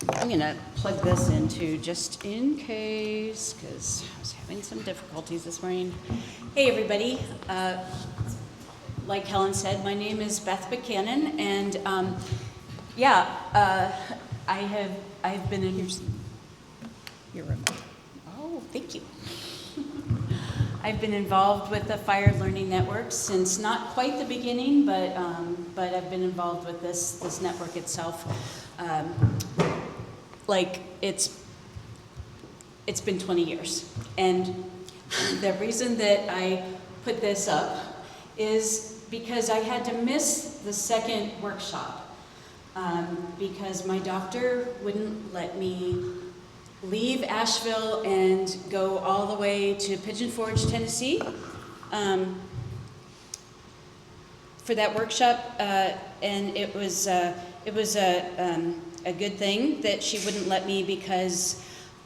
I'm going to plug this into just in case, because I was having some difficulties this morning. Hey, everybody. Like Helen said, my name is Beth Buchanan, and I've been in your remote. Oh, thank you. I've been involved with the Fire Learning Network since not quite the beginning, but I've been involved with this network itself. Like it's been 20 years, and the reason that I put this up is because I had to miss the second workshop because my doctor wouldn't let me leave Asheville and go all the way to Pigeon Forge, Tennessee for that workshop, and it was a good thing that she wouldn't let me because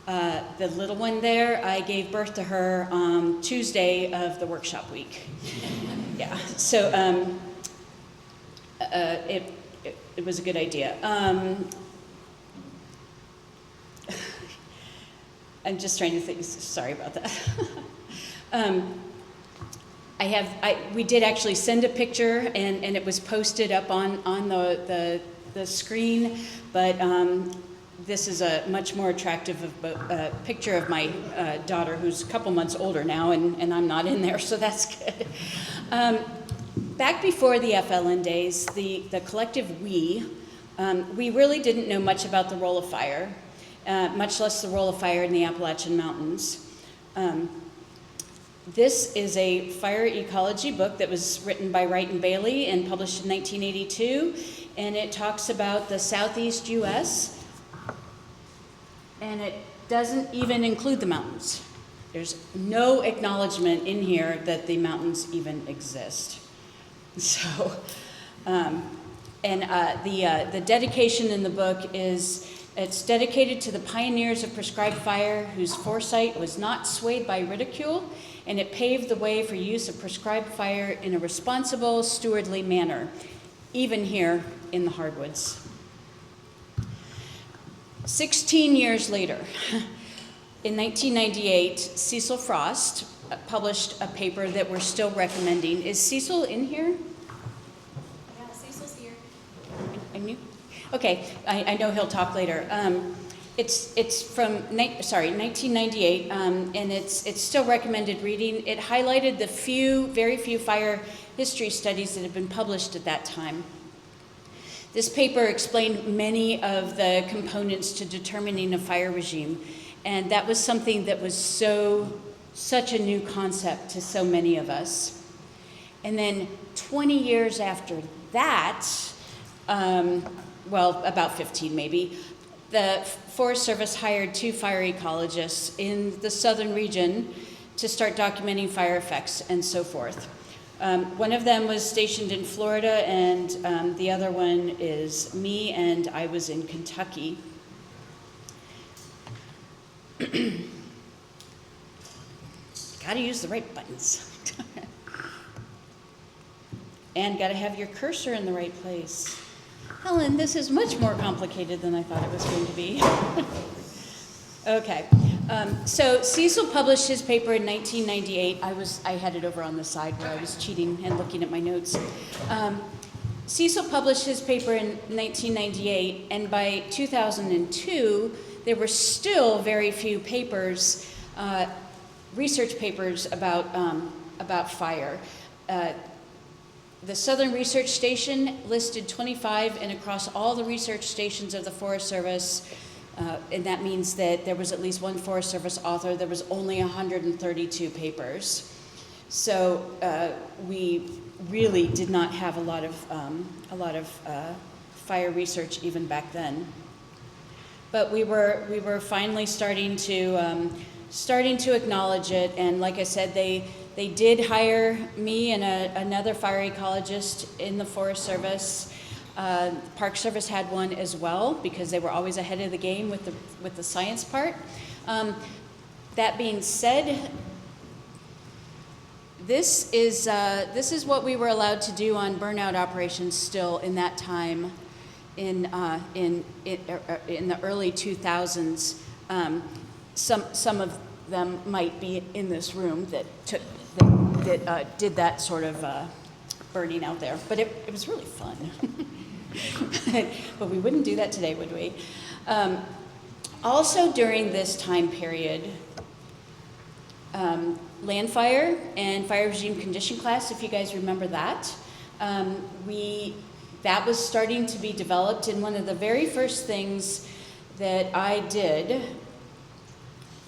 the little one there, I gave birth to her Tuesday of the workshop week. Yeah, so it was a good idea. I'm just trying to think, sorry about that. We did actually send a picture, and it was posted up on the screen, but this is a much more attractive picture of my daughter, who's a couple months older now, and I'm not in there, so that's good. Back before the FLN days, the collective we really didn't know much about the role of fire, much less the role of fire in the Appalachian Mountains. This is a fire ecology book that was written by Wright and Bailey and published in 1982, and it talks about the southeast U.S., and it doesn't even include the mountains. There's no acknowledgement in here that the mountains even exist. So, the dedication in the book it's dedicated to the pioneers of prescribed fire whose foresight was not swayed by ridicule, and it paved the way for use of prescribed fire in a responsible, stewardly manner, even here in the hardwoods. 16 years later, in 1998, Cecil Frost published a paper that we're still recommending. Is Cecil in here? Yeah, Cecil's here. I knew. Okay, I know he'll talk later. It's from 1998, and it's still recommended reading. It highlighted the very few fire history studies that have been published at that time. This paper explained many of the components to determining a fire regime, and that was something that was such a new concept to so many of us. And then 20 years after that, about 15 maybe, the Forest Service hired 2 fire ecologists in the southern region to start documenting fire effects and so forth. One of them was stationed in Florida, and the other one is me, and I was in Kentucky. Gotta use the right buttons. And gotta have your cursor in the right place. Helen, this is much more complicated than I thought it was going to be. Okay, so Cecil published his paper in 1998. I had it over on the side where I was cheating and looking at my notes. Cecil published his paper in 1998, and by 2002, there were still very few papers, research papers about fire. The Southern Research Station listed 25, and across all the research stations of the Forest Service, and that means that there was at least one Forest Service author, there was only 132 papers. So we really did not have a lot of fire research even back then. But we were finally starting to acknowledge it, and like I said, they did hire me and another fire ecologist in the Forest Service. Park Service had one as well because they were always ahead of the game with the science part. That being said, this is what we were allowed to do on burnout operations still in that time, in the early 2000s. Some of them might be in this room that did that sort of burning out there, but it was really fun. But we wouldn't do that today, would we? Also during this time period, land fire and fire regime condition class, if you guys remember that, that was starting to be developed, and one of the very first things that I did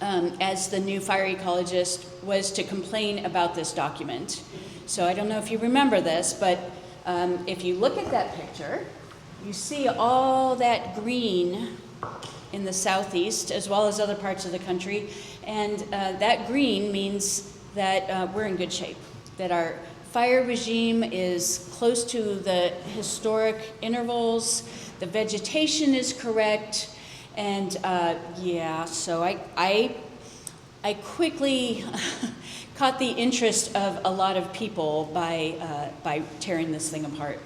as the new fire ecologist was to complain about this document. So I don't know if you remember this, but if you look at that picture, you see all that green in the southeast as well as other parts of the country, and that green means that we're in good shape, that our fire regime is close to the historic intervals, the vegetation is correct, and yeah, so I quickly caught the interest of a lot of people by tearing this thing apart.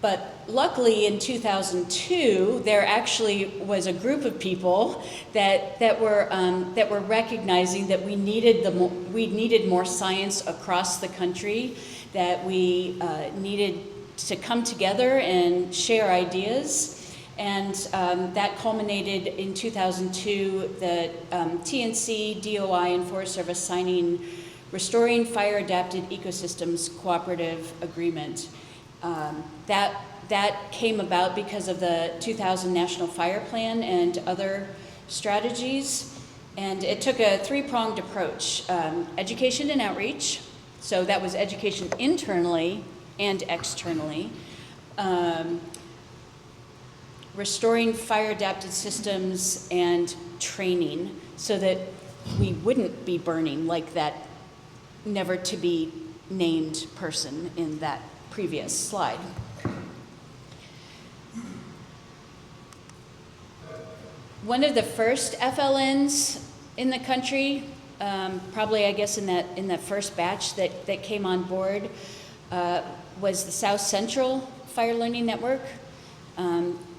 But luckily in 2002, there actually was a group of people that were recognizing that we needed more science across the country, that we needed to come together and share ideas. And that culminated in 2002, the TNC, DOI, and Forest Service signing Restoring Fire Adapted Ecosystems Cooperative Agreement. That came about because of the 2000 National Fire Plan and other strategies. And it took a three-pronged approach. Education and outreach, so that was education internally and externally. Restoring fire adapted systems and training so that we wouldn't be burning like that never to be named person in that previous slide. One of the first FLNs in the country, probably I guess in that first batch that came on board, was the South Central Fire Learning Network,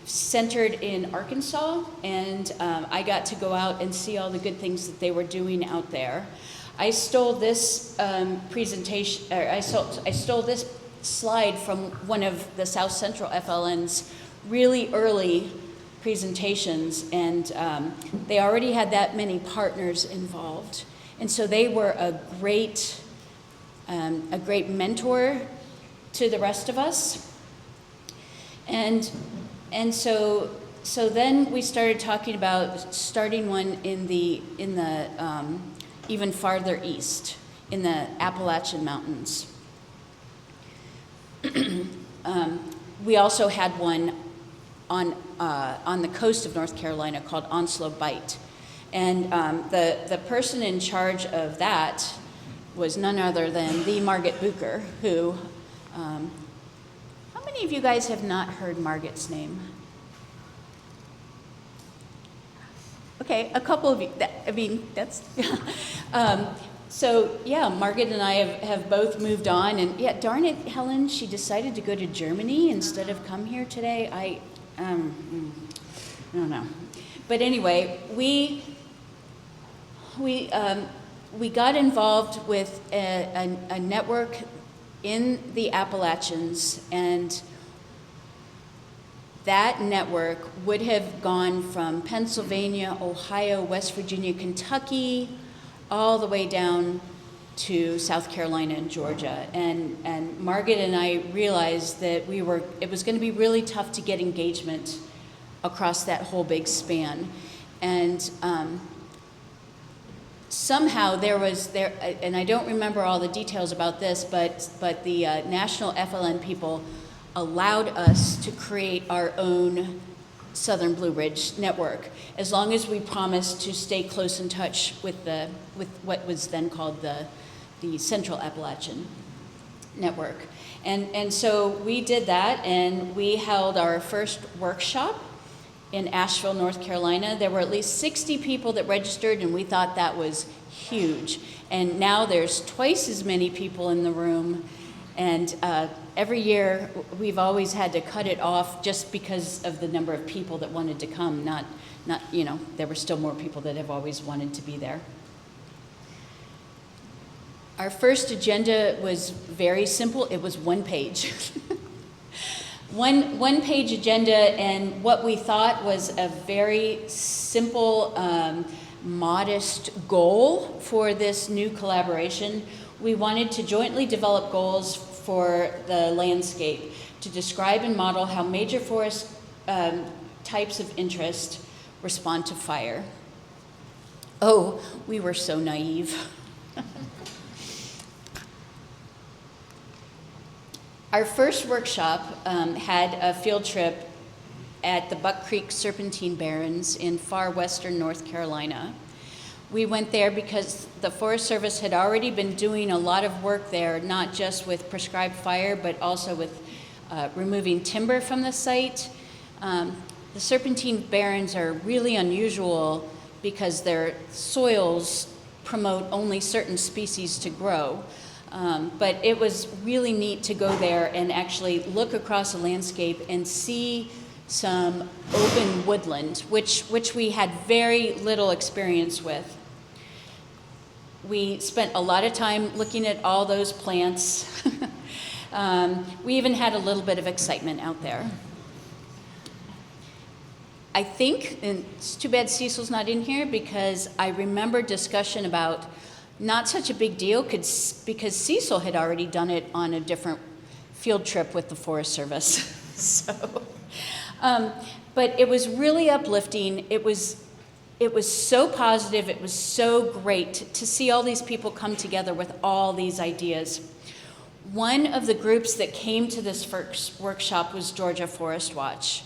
centered in Arkansas, and I got to go out and see all the good things that they were doing out there. I stole this presentation, or I stole this slide from one of the South Central FLN's really early presentations, and they already had that many partners involved, and so they were a great mentor to the rest of us, and so then we started talking about starting one in the even farther east in the Appalachian Mountains. We also had one on the coast of North Carolina called Onslow Bight, and the person in charge of that was none other than the Margaret Bucher, who. How many of you guys have not heard Margaret's name? Okay, a couple of you. That's. So yeah, Margaret and I have both moved on, and yeah, darn it, Helen, she decided to go to Germany instead of come here today. I don't know, but anyway, we got involved with a network in the Appalachians, and that network would have gone from Pennsylvania, Ohio, West Virginia, Kentucky, all the way down to South Carolina and Georgia. And Margaret and I realized that it was going to be really tough to get engagement across that whole big span. And somehow and I don't remember all the details about this, but the National FLN people allowed us to create our own Southern Blue Ridge network, as long as we promised to stay close in touch with what was then called the Central Appalachian Network. And so we did that, and we held our first workshop in Asheville, North Carolina. There were at least 60 people that registered, and we thought that was huge. And now there's twice as many people in the room, and every year, we've always had to cut it off just because of the number of people that wanted to come, not, there were still more people that have always wanted to be there. Our first agenda was very simple. It was one page. One page agenda, and what we thought was a very simple, modest goal for this new collaboration. We wanted to jointly develop goals for the landscape to describe and model how major forest types of interest respond to fire. Oh, we were so naive. Our first workshop had a field trip at the Buck Creek Serpentine Barrens in far western North Carolina. We went there because the Forest Service had already been doing a lot of work there, not just with prescribed fire, but also with removing timber from the site. The Serpentine Barrens are really unusual because their soils promote only certain species to grow. But it was really neat to go there and actually look across the landscape and see some open woodland, which we had very little experience with. We spent a lot of time looking at all those plants. We even had a little bit of excitement out there. I think, and it's too bad Cecil's not in here, because I remember discussion about not such a big deal because Cecil had already done it on a different field trip with the Forest Service. But it was really uplifting. It was so positive. It was so great to see all these people come together with all these ideas. One of the groups that came to this first workshop was Georgia Forest Watch.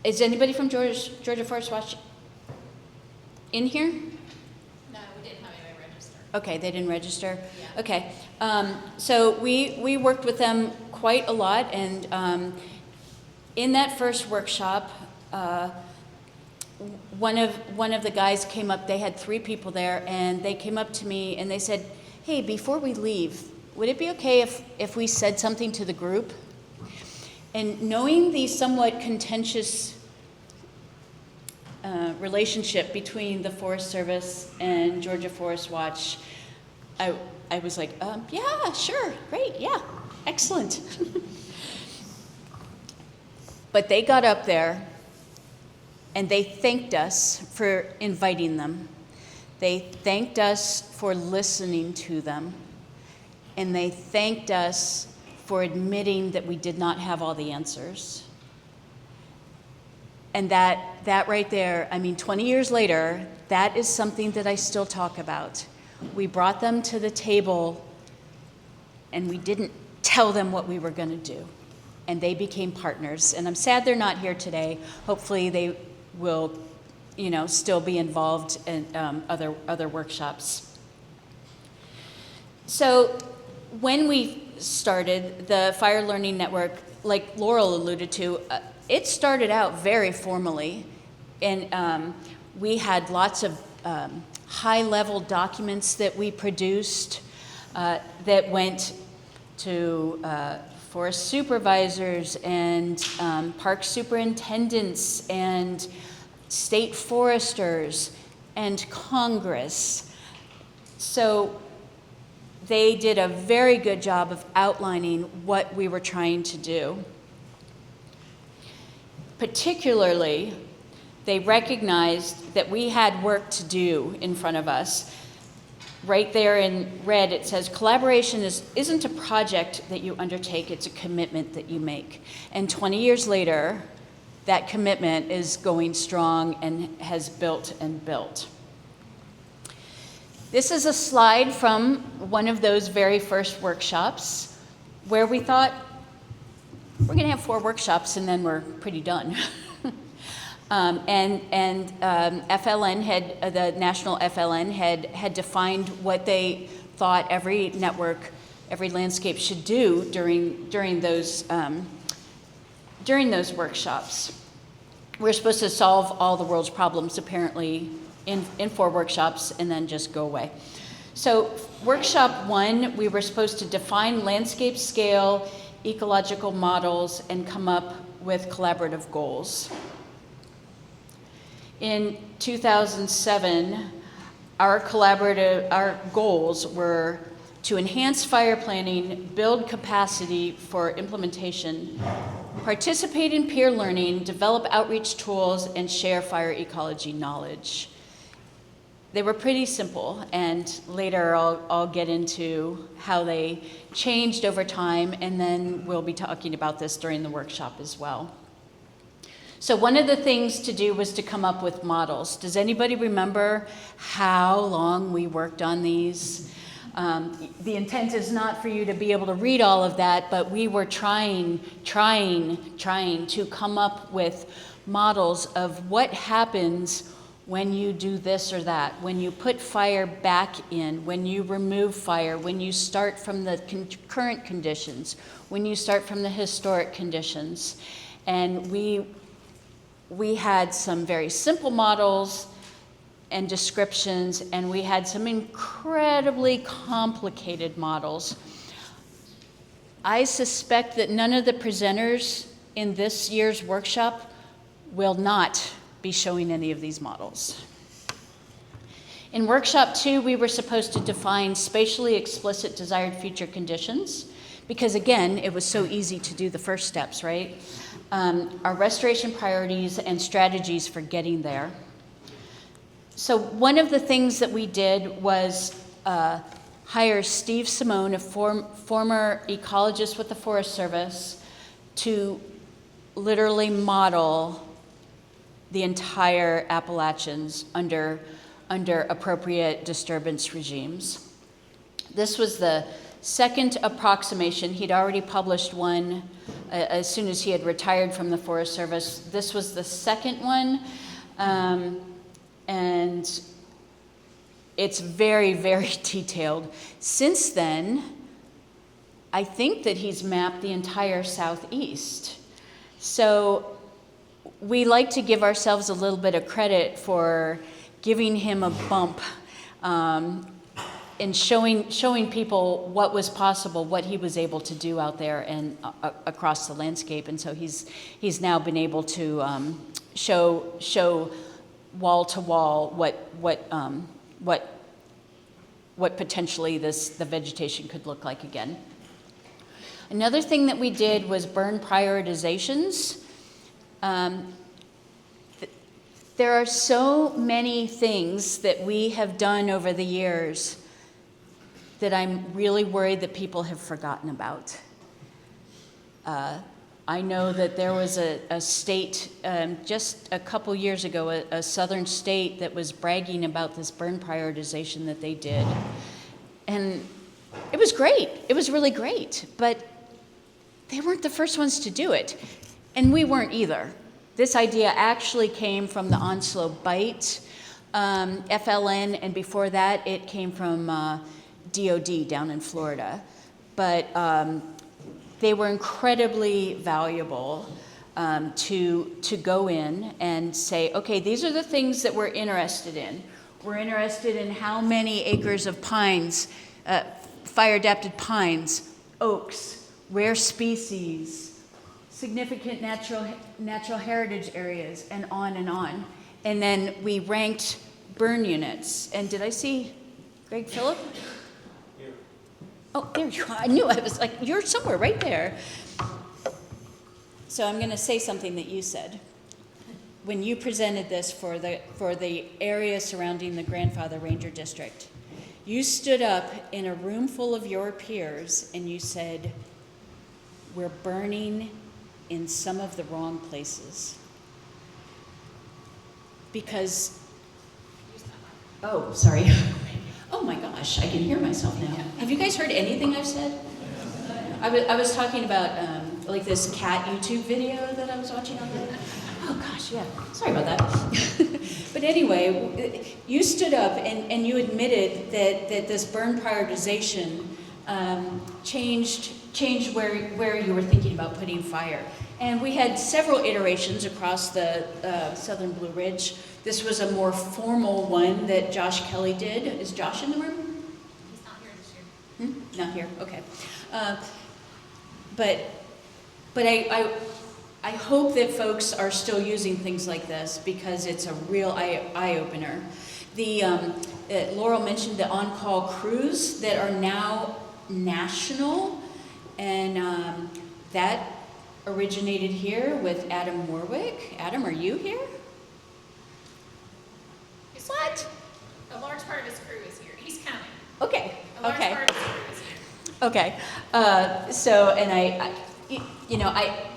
Is anybody from Georgia Forest Watch in here? No, we didn't have anybody register. Okay, they didn't register? Yeah. Okay. So we worked with them quite a lot, and in that first workshop, one of the guys came up. They had 3 people there, and they came up to me and they said, "Hey, before we leave, would it be okay if we said something to the group?" And knowing the somewhat contentious relationship between the Forest Service and Georgia Forest Watch, I was like, yeah, sure, great, yeah, excellent. But they got up there and they thanked us for inviting them. They thanked us for listening to them. And they thanked us for admitting that we did not have all the answers. And that right there, 20 years later, that is something that I still talk about. We brought them to the table and we didn't tell them what we were going to do. And they became partners. And I'm sad they're not here today. Hopefully they will, still be involved in other workshops. So when we started the Fire Learning Network, like Laurel alluded to, it started out very formally, and we had lots of high-level documents that we produced that went to forest supervisors and park superintendents and state foresters and Congress. So they did a very good job of outlining what we were trying to do. Particularly, they recognized that we had work to do in front of us. Right there in red, it says, collaboration isn't a project that you undertake, it's a commitment that you make. And 20 years later, that commitment is going strong and has built and built. This is a slide from one of those very first workshops where we thought, we're going to have 4 workshops and then we're pretty done. FLN the National FLN had defined what they thought every network, every landscape should do during those workshops. We're supposed to solve all the world's problems apparently in 4 workshops and then just go away. So workshop 1, we were supposed to define landscape scale, ecological models, and come up with collaborative goals. In 2007, our goals were to enhance fire planning, build capacity for implementation, participate in peer learning, develop outreach tools, and share fire ecology knowledge. They were pretty simple, and later I'll get into how they changed over time, and then we'll be talking about this during the workshop as well. So one of the things to do was to come up with models. Does anybody remember how long we worked on these? The intent is not for you to be able to read all of that, but we were trying to come up with models of what happens when you do this or that, when you put fire back in, when you remove fire, when you start from the current conditions, when you start from the historic conditions. And we had some very simple models and descriptions, and we had some incredibly complicated models. I suspect that none of the presenters in this year's workshop will not be showing any of these models. In workshop 2, we were supposed to define spatially explicit desired future conditions, because again, it was so easy to do the first steps, right? Our restoration priorities and strategies for getting there. So one of the things that we did was hire Steve Simone, a former ecologist with the Forest Service, to literally model the entire Appalachians under appropriate disturbance regimes. This was the second approximation. He'd already published one as soon as he had retired from the Forest Service. This was the second one, and it's very, very detailed. Since then, I think that he's mapped the entire Southeast. So we like to give ourselves a little bit of credit for giving him a bump and showing people what was possible, what he was able to do out there and across the landscape. And so he's now been able to show wall to wall what potentially the vegetation could look like again. Another thing that we did was burn prioritizations. There are so many things that we have done over the years that I'm really worried that people have forgotten about. I know that there was a state just a couple years ago, a southern state that was bragging about this burn prioritization that they did. And it was great. It was really great. But they weren't the first ones to do it. And we weren't either. This idea actually came from the Onslow Bight FLN, and before that it came from DOD down in Florida. But they were incredibly valuable to go in and say, okay, these are the things that we're interested in. We're interested in how many acres of pines, fire-adapted pines, oaks, rare species, significant natural heritage areas, and on and on. And then we ranked burn units. And did I see Greg Phillip? Here. Oh, there you are. I knew. I was like, you're somewhere right there. So I'm going to say something that you said. When you presented this for the area surrounding the Grandfather Ranger District, you stood up in a room full of your peers and you said, we're burning in some of the wrong places. Because, oh, sorry. Oh my gosh, I can hear myself now. Have you guys heard anything I've said? I was talking about like this cat YouTube video that I was watching on there. Oh gosh, yeah, sorry about that. But anyway, you stood up and you admitted that this burn prioritization changed where you were thinking about putting fire. And we had several iterations across the Southern Blue Ridge. This was a more formal one that Josh Kelly did. Is Josh in the room? Not here, okay. But I hope that folks are still using things like this because it's a real eye-opener. Laurel mentioned the on-call crews that are now national, and that originated here with Adam Warwick. Adam, are you here? What? A large part of his crew is here. He's coming. Okay, A large okay. part of his crew is here. Okay,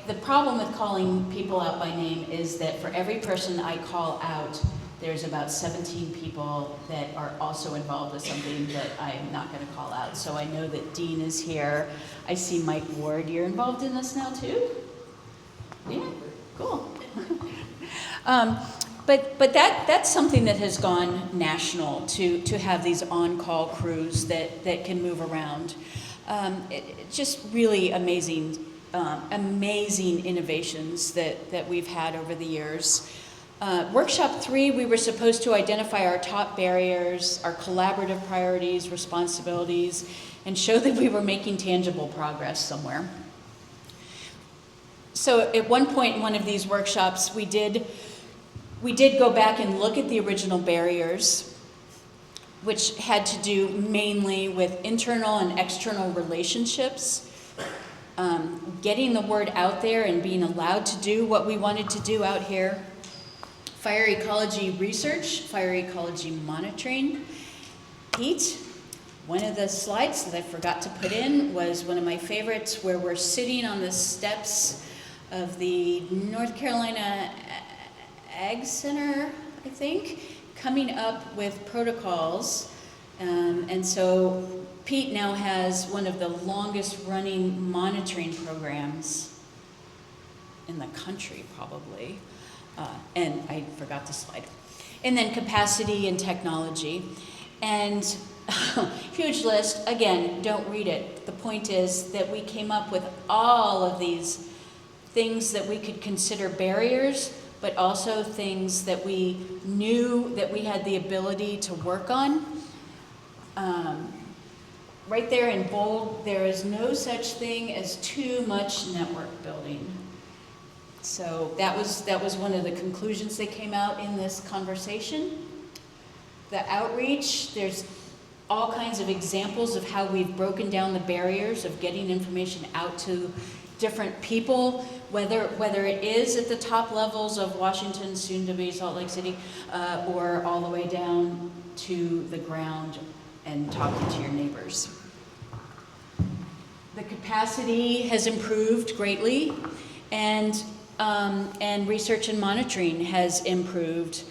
the problem with calling people out by name is that for every person I call out, there's about 17 people that are also involved with something that I'm not going to call out. So I know that Dean is here. I see Mike Ward. You're involved in this now too? Yeah, cool. But that's something that has gone national to have these on-call crews that can move around. Just really amazing innovations that we've had over the years. Workshop 3, we were supposed to identify our top barriers, our collaborative priorities, responsibilities, and show that we were making tangible progress somewhere. So at one point in one of these workshops, we did go back and look at the original barriers, which had to do mainly with internal and external relationships, getting the word out there and being allowed to do what we wanted to do out here, fire ecology research, fire ecology monitoring. Pete, one of the slides that I forgot to put in was one of my favorites, where we're sitting on the steps of the North Carolina Ag Center, I think, coming up with protocols. And so Pete now has one of the longest running monitoring programs in the country, probably. And I forgot the slide. And then capacity and technology. And huge list. Again, don't read it. The point is that we came up with all of these things that we could consider barriers, but also things that we knew that we had the ability to work on. Right there in bold, there is no such thing as too much network building. So that was one of the conclusions that came out in this conversation. The outreach, there's all kinds of examples of how we've broken down the barriers of getting information out to different people, whether it is at the top levels of Washington, soon to be Salt Lake City, or all the way down to the ground and talking to your neighbors. The capacity has improved greatly, and research and monitoring has improved.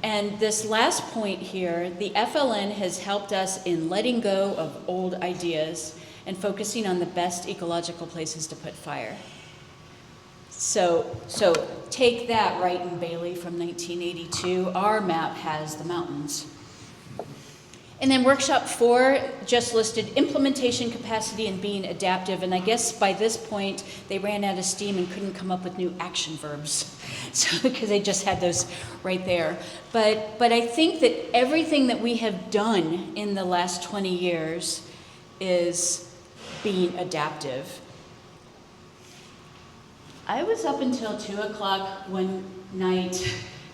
And this last point here, the FLN has helped us in letting go of old ideas and focusing on the best ecological places to put fire. So take that, Wright and Bailey from 1982. Our map has the mountains. And then workshop 4 just listed implementation capacity and being adaptive. And I guess by this point, they ran out of steam and couldn't come up with new action verbs. So, because they just had those right there. But I think that everything that we have done in the last 20 years is being adaptive. I was up until 2 o'clock one night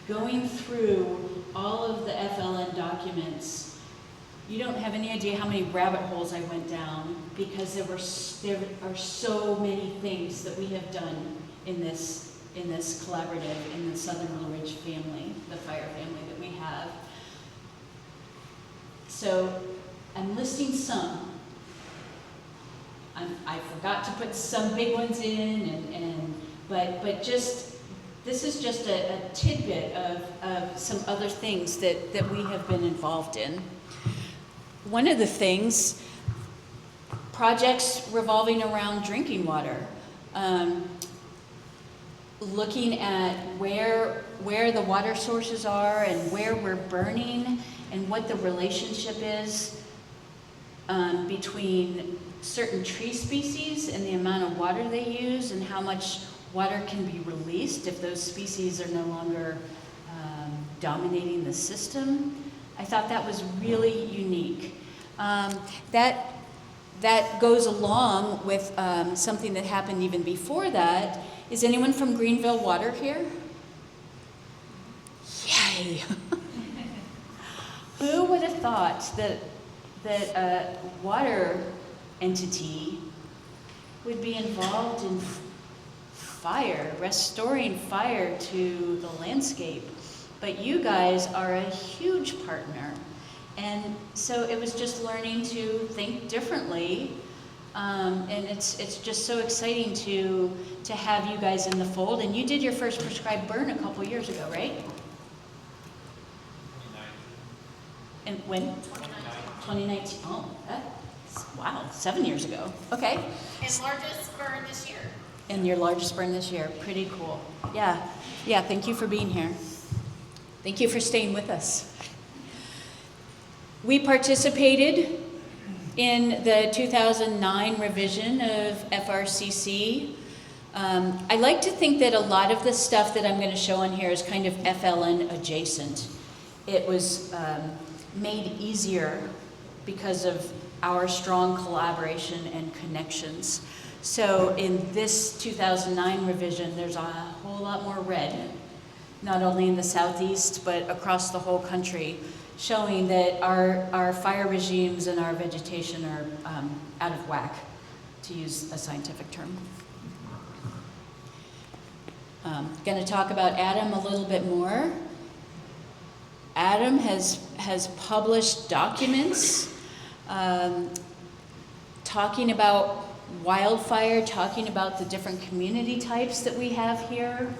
going through all of the FLN documents. You don't have any idea how many rabbit holes I went down, because there are so many things that we have done in this collaborative, in the Southern Blue Ridge family, the fire family that we have. So I'm listing some. I forgot to put some big ones in, but just this is just a tidbit of some other things that we have been involved in. One of the things, projects revolving around drinking water, looking at where the water sources are and where we're burning and what the relationship is between certain tree species and the amount of water they use, and how much water can be released if those species are no longer dominating the system. I thought that was really unique. That goes along with something that happened even before that. Is anyone from Greenville Water here? Yay! Who would have thought that a water entity would be involved in fire, restoring fire to the landscape? But you guys are a huge partner. And so it was just learning to think differently. And it's just so exciting to have you guys in the fold. And you did your first prescribed burn a couple years ago, right? 2019. And when? 2019. Oh, wow, 7 years ago. Okay. And largest burn this year. And your largest burn this year. Pretty cool. Yeah. Thank you for being here. Thank you for staying with us. We participated in the 2009 revision of FRCC. I like to think that a lot of the stuff that I'm going to show on here is kind of FLN adjacent. It was made easier because of our strong collaboration and connections. So in this 2009 revision, there's a whole lot more red, not only in the Southeast, but across the whole country, showing that our fire regimes and our vegetation are out of whack, to use a scientific term. Going to talk about Adam a little bit more. Adam has published documents talking about wildfire, talking about the different community types that we have here.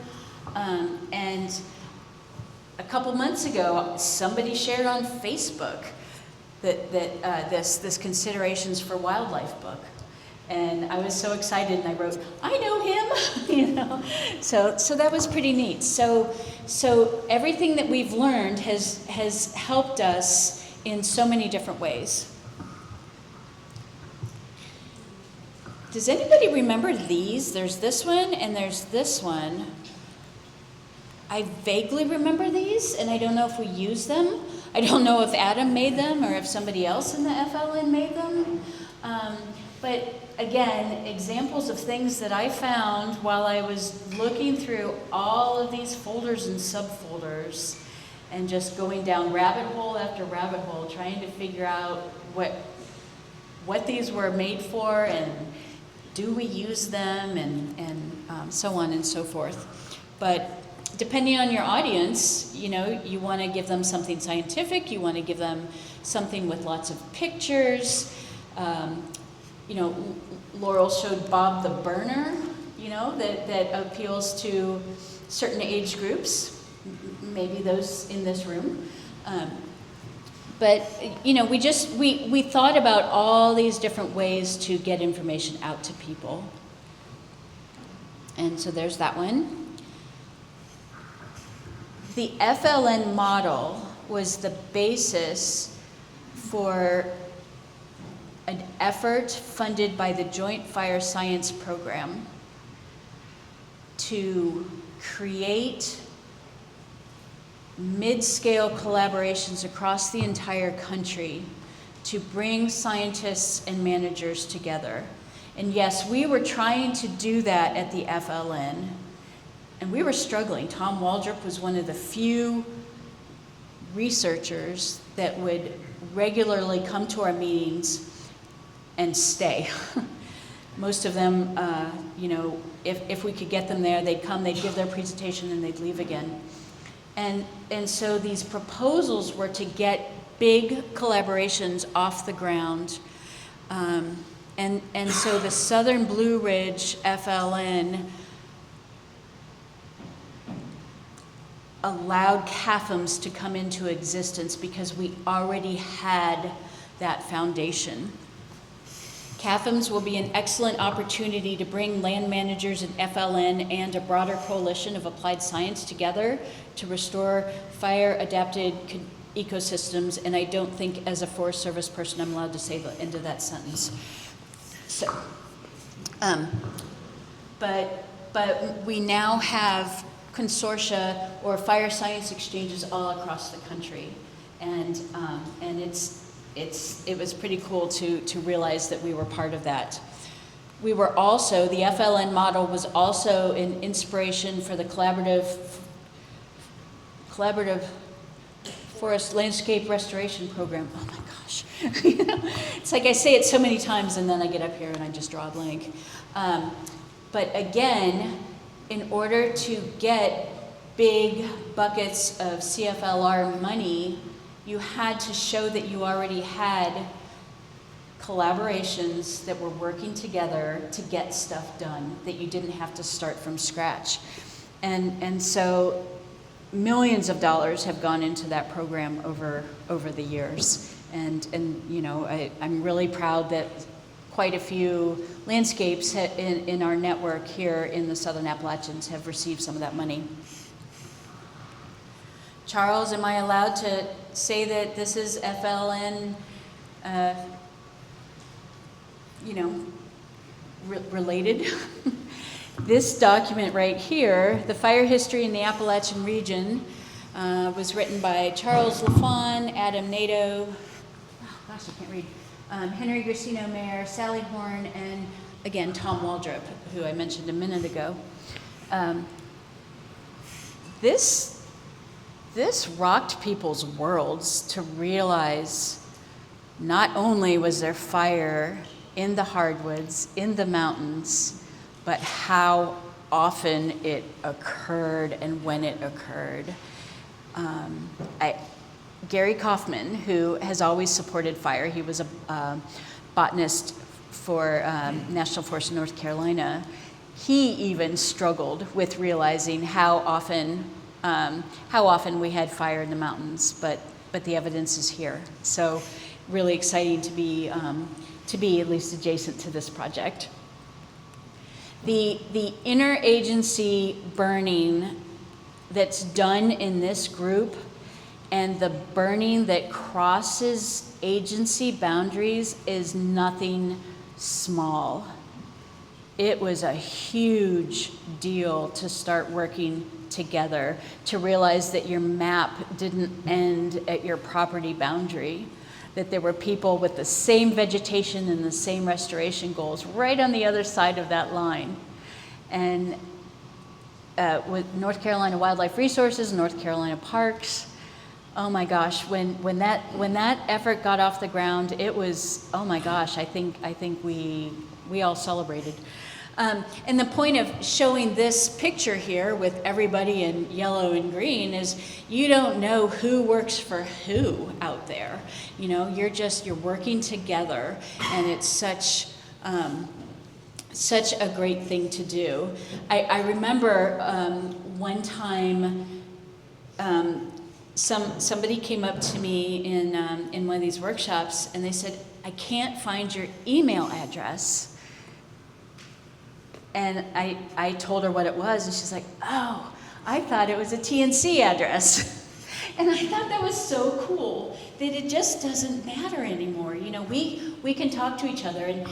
And a couple months ago, somebody shared on Facebook that this Considerations for Wildlife book. And I was so excited, and I wrote, I know him, So that was pretty neat. So everything that we've learned has helped us in so many different ways. Does anybody remember these? There's this one and there's this one. I vaguely remember these, and I don't know if we use them. I don't know if Adam made them or if somebody else in the FLN made them. But again, examples of things that I found while I was looking through all of these folders and subfolders and just going down rabbit hole after rabbit hole, trying to figure out what these were made for and do we use them and so on and so forth. But depending on your audience, you want to give them something scientific, you want to give them something with lots of pictures. Laurel showed Bob the Burner, that appeals to certain age groups, maybe those in this room. But we thought about all these different ways to get information out to people. And so there's that one. The FLN model was the basis for an effort funded by the Joint Fire Science Program to create mid-scale collaborations across the entire country to bring scientists and managers together. And yes, we were trying to do that at the FLN, and we were struggling. Tom Waldrop was one of the few researchers that would regularly come to our meetings and stay. Most of them, if we could get them there, they'd come, they'd give their presentation, and they'd leave again. And so these proposals were to get big collaborations off the ground. And so the Southern Blue Ridge FLN allowed CAFMs to come into existence because we already had that foundation. CAFMs will be an excellent opportunity to bring land managers and FLN and a broader coalition of applied science together to restore fire-adapted ecosystems, and I don't think as a Forest Service person I'm allowed to say the end of that sentence. So, but we now have consortia or fire science exchanges all across the country, and it was pretty cool to realize that we were part of that. We were also, the FLN model was also an inspiration for the collaborative forest landscape restoration program. Oh my gosh. It's like I say it so many times and then I get up here and I just draw a blank. But again, in order to get big buckets of CFLR money, you had to show that you already had collaborations that were working together to get stuff done, that you didn't have to start from scratch. And so millions of dollars have gone into that program over the years. And you know, I'm really proud that quite a few landscapes in our network here in the Southern Appalachians have received some of that money. Charles, am I allowed to say that this is FLN, you know, related? This document right here, The Fire History in the Appalachian Region, was written by Charles LaFawn, Adam Nato, oh gosh, I can't read, Henry Gracino Mayer, Sally Horn, and again, Tom Waldrop, who I mentioned a minute ago. This rocked people's worlds to realize not only was there fire in the hardwoods, in the mountains, but how often it occurred and when it occurred. Gary Kaufman, who has always supported fire, he was a botanist for National Forest of North Carolina, he even struggled with realizing how often we had fire in the mountains, but the evidence is here. So really exciting to be at least adjacent to this project. The interagency burning that's done in this group and the burning that crosses agency boundaries is nothing small. It was a huge deal to start working together, to realize that your map didn't end at your property boundary, that there were people with the same vegetation and the same restoration goals right on the other side of that line. And with North Carolina Wildlife Resources, North Carolina Parks, oh my gosh, when that effort got off the ground, it was, oh my gosh, I think we all celebrated. And the point of showing this picture here with everybody in yellow and green is you don't know who works for who out there. You know, you're working together, and it's such a great thing to do. I remember one time somebody came up to me in one of these workshops, and they said, "I can't find your email address." And I told her what it was, and she's like, "Oh, I thought it was a TNC address." And I thought that was so cool, that it just doesn't matter anymore. You know, we can talk to each other, and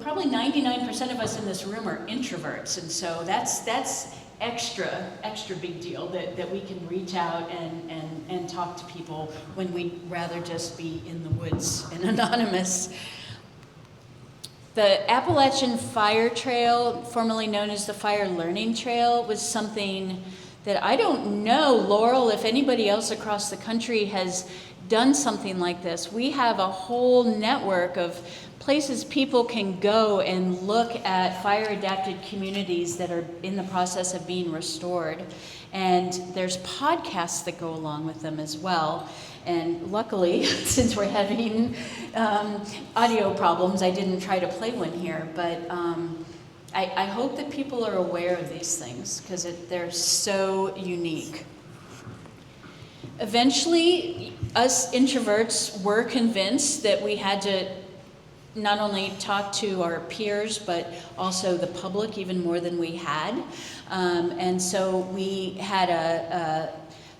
probably 99% of us in this room are introverts, and so that's extra big deal that we can reach out and talk to people when we'd rather just be in the woods and anonymous. The Appalachian Fire Trail, formerly known as the Fire Learning Trail, was something that I don't know, Laurel, if anybody else across the country has done something like this. We have a whole network of places people can go and look at fire-adapted communities that are in the process of being restored. And there's podcasts that go along with them as well. And luckily, since we're having audio problems, I didn't try to play one here. But I hope that people are aware of these things, because they're so unique. Eventually, us introverts were convinced that we had to not only talk to our peers, but also the public even more than we had. And so we had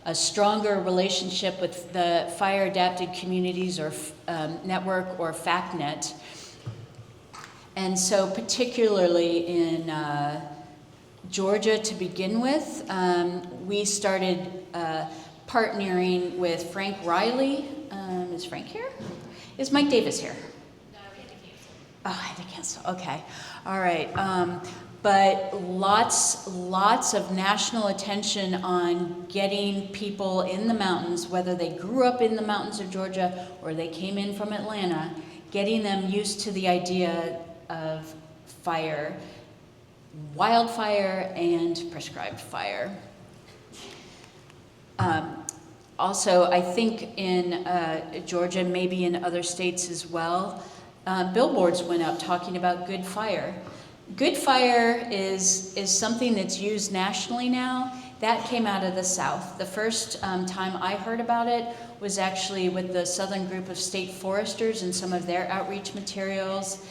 a stronger relationship with the Fire Adapted Communities or Network, or FACNet. And so particularly in Georgia to begin with, we started partnering with Frank Riley, Is Frank here? Is Mike Davis here? No, we had to cancel. Oh, I had to cancel. Okay. All right. But lots of national attention on getting people in the mountains, whether they grew up in the mountains of Georgia or they came in from Atlanta, getting them used to the idea of fire, wildfire and prescribed fire. Also, I think in Georgia, maybe in other states as well, billboards went up talking about good fire. Good fire is something that's used nationally now. That came out of the South. The first time I heard about it was actually with the Southern Group of State Foresters and some of their outreach materials.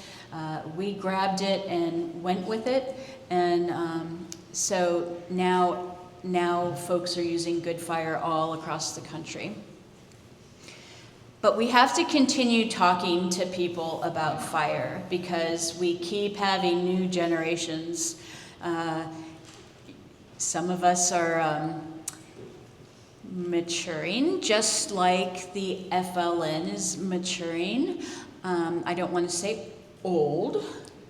We grabbed it and went with it, and so now folks are using good fire all across the country. But we have to continue talking to people about fire because we keep having new generations. Some of us are maturing, just like the FLN is maturing. I don't want to say old,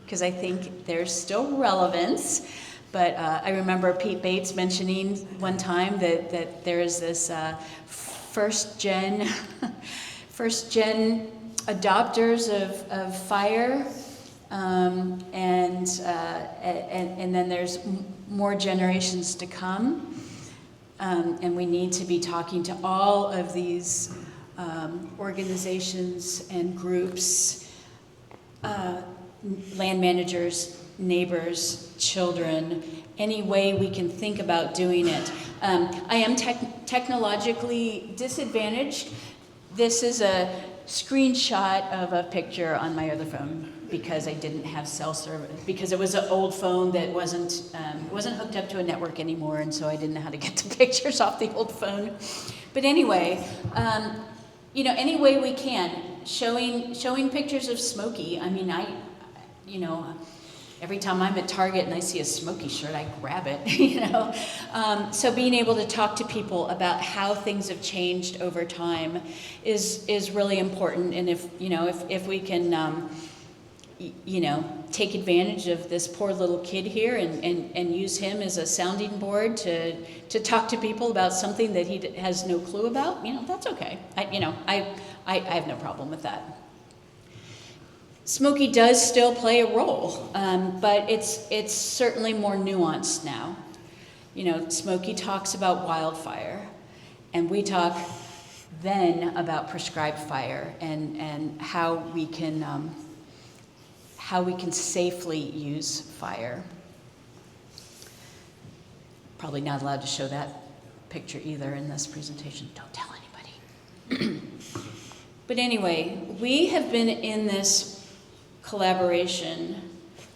because I think there's still relevance. But I remember Pete Bates mentioning one time that there is this first gen adopters of fire, and then there's more generations to come, and we need to be talking to all of these organizations and groups, land managers, neighbors, children, any way we can think about doing it. I am technologically disadvantaged. This is a screenshot of a picture on my other phone because I didn't have cell service, because it was an old phone that wasn't hooked up to a network anymore, and so I didn't know how to get the pictures off the old phone. But anyway, any way we can, showing pictures of Smokey. I mean, every time I'm at Target and I see a Smokey shirt, I grab it, So being able to talk to people about how things have changed over time is really important. And if we can, take advantage of this poor little kid here and use him as a sounding board to talk to people about something that he has no clue about, that's okay. I have no problem with that. Smokey does still play a role, but it's certainly more nuanced now. Smokey talks about wildfire, and we talk then about prescribed fire and how we can safely use fire. Probably not allowed to show that picture either in this presentation. Don't tell anybody. But anyway, we have been in this collaboration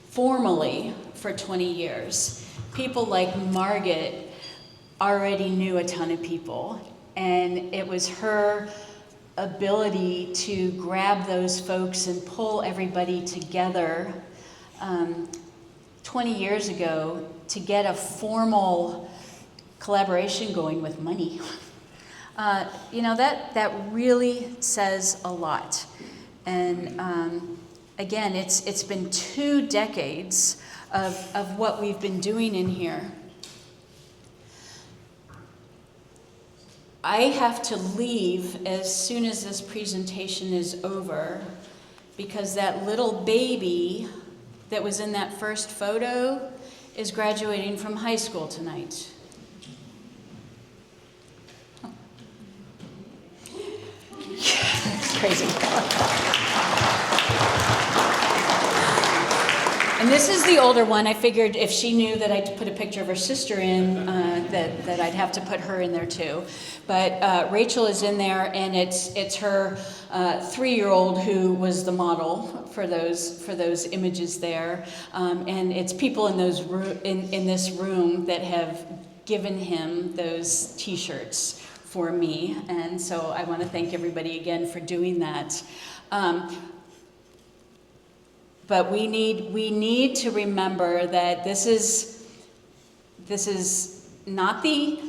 formally for 20 years. People like Margaret already knew a ton of people, and it was her ability to grab those folks and pull everybody together 20 years ago to get a formal collaboration going with money. That really says a lot. And again, it's been 2 decades of what we've been doing in here. I have to leave as soon as this presentation is over because that little baby that was in that first photo is graduating from high school tonight. It's crazy. And this is the older one. I figured if she knew that I'd put a picture of her sister in, that I'd have to put her in there too. But Rachel is in there, and it's her 3-year-old who was the model for those images there. And it's people in this room that have given him those T-shirts for me. And so I want to thank everybody again for doing that. But we need to remember that this is not the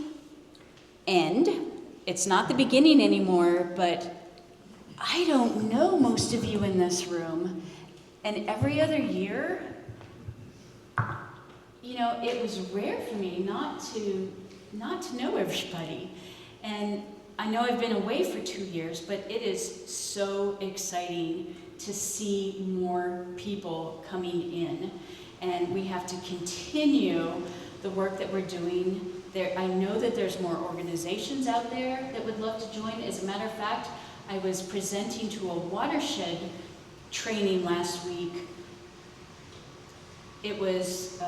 end. It's not the beginning anymore, but I don't know most of you in this room, and every other year, you know, it was rare for me not to know everybody. And I know I've been away for 2 years, but it is so exciting to see more people coming in. And we have to continue the work that we're doing. I know that there's more organizations out there that would love to join. As a matter of fact, I was presenting to a watershed training last week. It was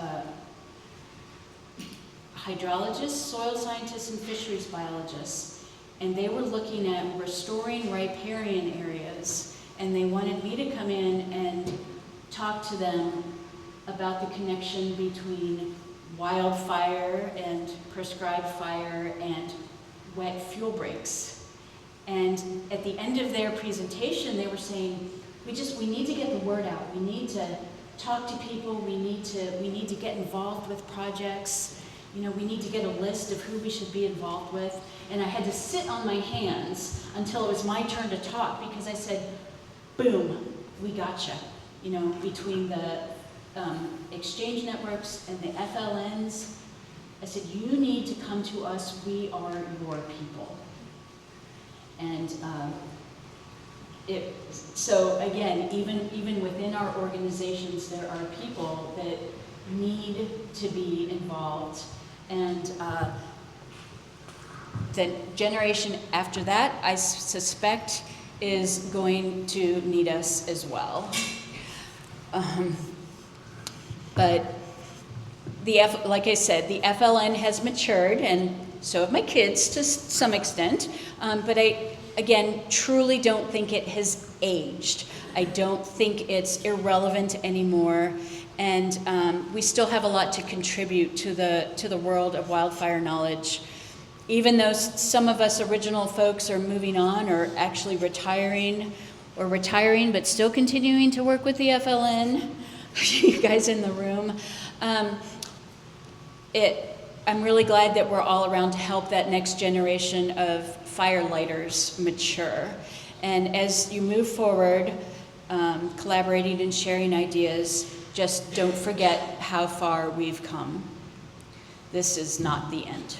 hydrologists, soil scientists, and fisheries biologists. And they were looking at restoring riparian areas. And they wanted me to come in and talk to them about the connection between wildfire and prescribed fire and wet fuel breaks. And at the end of their presentation, they were saying, we need to get the word out. We need to talk to people. We need to get involved with projects. You know, we need to get a list of who we should be involved with. And I had to sit on my hands until it was my turn to talk, because I said, boom, we gotcha. You know, between the exchange networks and the FLNs, I said, you need to come to us. We are your people. And so again, even within our organizations, there are people that need to be involved. And the generation after that, I suspect, is going to need us as well. But like I said, the FLN has matured, and so have my kids to some extent. But I, again, truly don't think it has aged. I don't think it's irrelevant anymore. And we still have a lot to contribute to the world of wildfire knowledge. Even though some of us original folks are moving on or actually retiring, but still continuing to work with the FLN, you guys in the room, I'm really glad that we're all around to help that next generation of firelighters mature. And as you move forward, collaborating and sharing ideas, just don't forget how far we've come. This is not the end.